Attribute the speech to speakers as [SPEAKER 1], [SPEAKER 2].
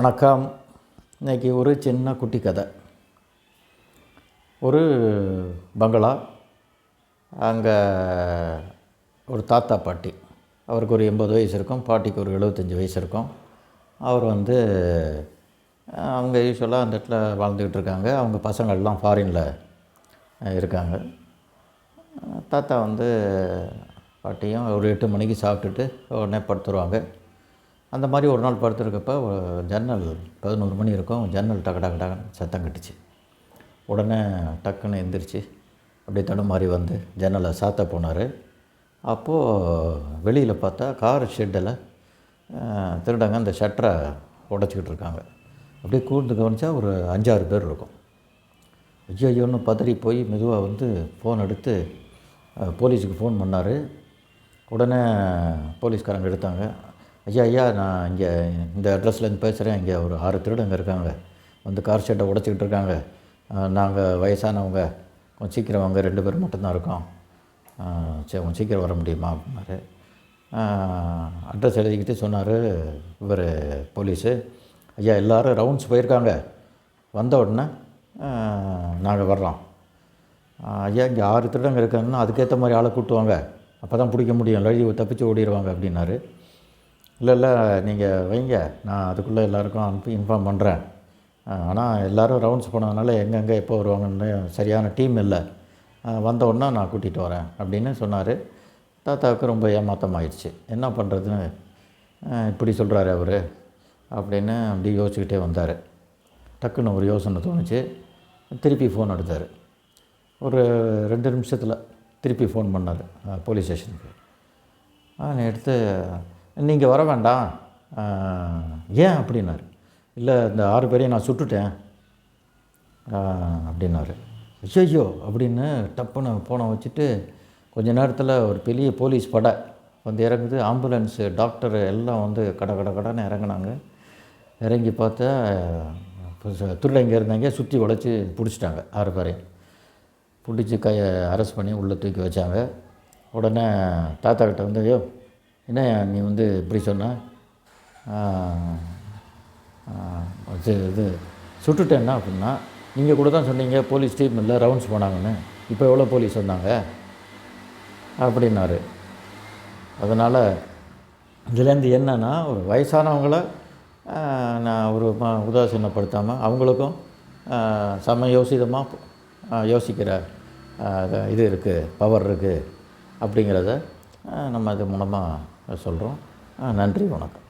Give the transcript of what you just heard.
[SPEAKER 1] வணக்கம். இன்றைக்கி ஒரு சின்ன குட்டி கதை. ஒரு பங்களா, அங்கே ஒரு தாத்தா பாட்டி. அவருக்கு ஒரு 80 வயசு இருக்கும், பாட்டிக்கு ஒரு 75 வயசு இருக்கும். அவர் அவங்க யூஸ்வலாக அந்த இடத்துல வாழ்ந்துக்கிட்டு இருக்காங்க. அவங்க பசங்கள்லாம் ஃபாரினில் இருக்காங்க. தாத்தா பாட்டியும் ஒரு 8 மணிக்கு சாப்பிட்டுட்டு உடனே படுத்துருவாங்க. அந்த மாதிரி ஒரு நாள் படுத்துருக்கப்போ ஜன்னல் 11 மணி இருக்கும், ஜன்னல் டக்கு டக்கு டக்குன்னு சத்தம் கட்டுச்சு. உடனே டக்குன்னு எந்திரிச்சு அப்படியே தடுமாறி ஜன்னலை சாத்த போனார். அப்போது வெளியில் பார்த்தா கார் ஷெட்டில் திருடங்க அந்த ஷட்டரை உடச்சிக்கிட்டு இருக்காங்க. அப்படியே கூர்ந்து கவனித்தா ஒரு 5-6 பேர் இருக்கும். ஐயோன்னு பதறி போய் மெதுவாக ஃபோன் எடுத்து போலீஸுக்கு ஃபோன் பண்ணார். உடனே போலீஸ்காரங்க எடுத்தாங்க. ஐயா நான் இங்கே இந்த அட்ரஸ்லேருந்து பேசுகிறேன், இங்கே ஒரு 6 திருடங்க இருக்காங்க, கார் ஷெட்டை உடச்சிக்கிட்டு இருக்காங்க, நாங்கள் வயசானவங்க, கொஞ்சம் சீக்கிரம் வாங்க, 2 பேர் மட்டும்தான் இருக்கோம், சரி கொஞ்சம் சீக்கிரம் வர முடியுமா அப்படின்னாரு. அட்ரஸ் எழுதிக்கிட்டு சொன்னார் இவர் போலீஸு, ஐயா எல்லோரும் ரவுண்ட்ஸ் போயிருக்காங்க, வந்த உடனே நாங்கள் வர்றோம், ஐயா இங்கே 6 திருடங்க இருக்காங்கன்னா அதுக்கேற்ற மாதிரி ஆளை கூட்டுவாங்க, அப்போ தான் பிடிக்க முடியும், இல்லாட்டி தப்பிச்சு ஓடிடுவாங்க அப்படின்னாரு. இல்லை நீங்கள் வைங்க, நான் அதுக்குள்ளே எல்லாேருக்கும் இன்ஃபார்ம் பண்ணுறேன், ஆனால் எல்லோரும் ரவுண்ட்ஸ் போனதுனால எங்கெங்கே எப்போ வருவாங்கன்னு சரியான டீம் இல்லை, வந்த உடனே நான் கூட்டிகிட்டு வரேன் அப்படின்னு சொன்னார். தாத்தாவுக்கு ரொம்ப ஏமாற்றமாயிடுச்சு. என்ன பண்ணுறதுன்னு இப்படி சொல்கிறாரு அவர் அப்படின்னு அப்படி யோசிச்சுக்கிட்டே வந்தார். டக்குன்னு ஒரு யோசனை தோணுச்சு. திருப்பி ஃபோன் எடுத்தார். ஒரு 2 நிமிஷத்தில் திருப்பி ஃபோன் பண்ணார் போலீஸ் ஸ்டேஷனுக்கு. எடுத்து நீங்கள் வர வேண்டாம், ஏன் அப்படின்னாரு. இல்லை இந்த 6 பேரையும் நான் சுட்டுட்டேன் அப்படின்னாரு. ஐயோ அப்படின்னு டப்புன்னு ஃபோனை வச்சுட்டு கொஞ்ச நேரத்தில் ஒரு பெரிய போலீஸ் படை இறங்குது. ஆம்புலன்ஸு, டாக்டரு எல்லாம் கடன்னு இறங்குனாங்க. இறங்கி பார்த்தா திருடங்க இருந்தாங்க, சுற்றி உழைச்சி பிடிச்சிட்டாங்க 6 பேரையும். பிடிச்சி அரெஸ்ட் பண்ணி உள்ளே தூக்கி வச்சாங்க. உடனே தாத்தா கிட்ட ஐயோ என்ன நீ இப்படி சொன்ன, இது சுட்டுட்டேன்னா அப்படின்னா, நீங்கள் கூட தான் சொன்னீங்க போலீஸ் டீம் இல்லை ரவுண்ட்ஸ் போனாங்கன்னு, இப்போ எவ்வளோ போலீஸ் வந்தாங்க அப்படின்னாரு. அதனால் இதுலேருந்து என்னென்னா, ஒரு வயசானவங்கள நான் ஒரு உதாசீனப்படுத்தாமல் அவங்களுக்கும் சமயோசிதமாக யோசிக்கிற இது இருக்குது, பவர் இருக்குது அப்படிங்கிறத நம்ம இது மூலமாக சொல்கிறோம். நன்றி, வணக்கம்.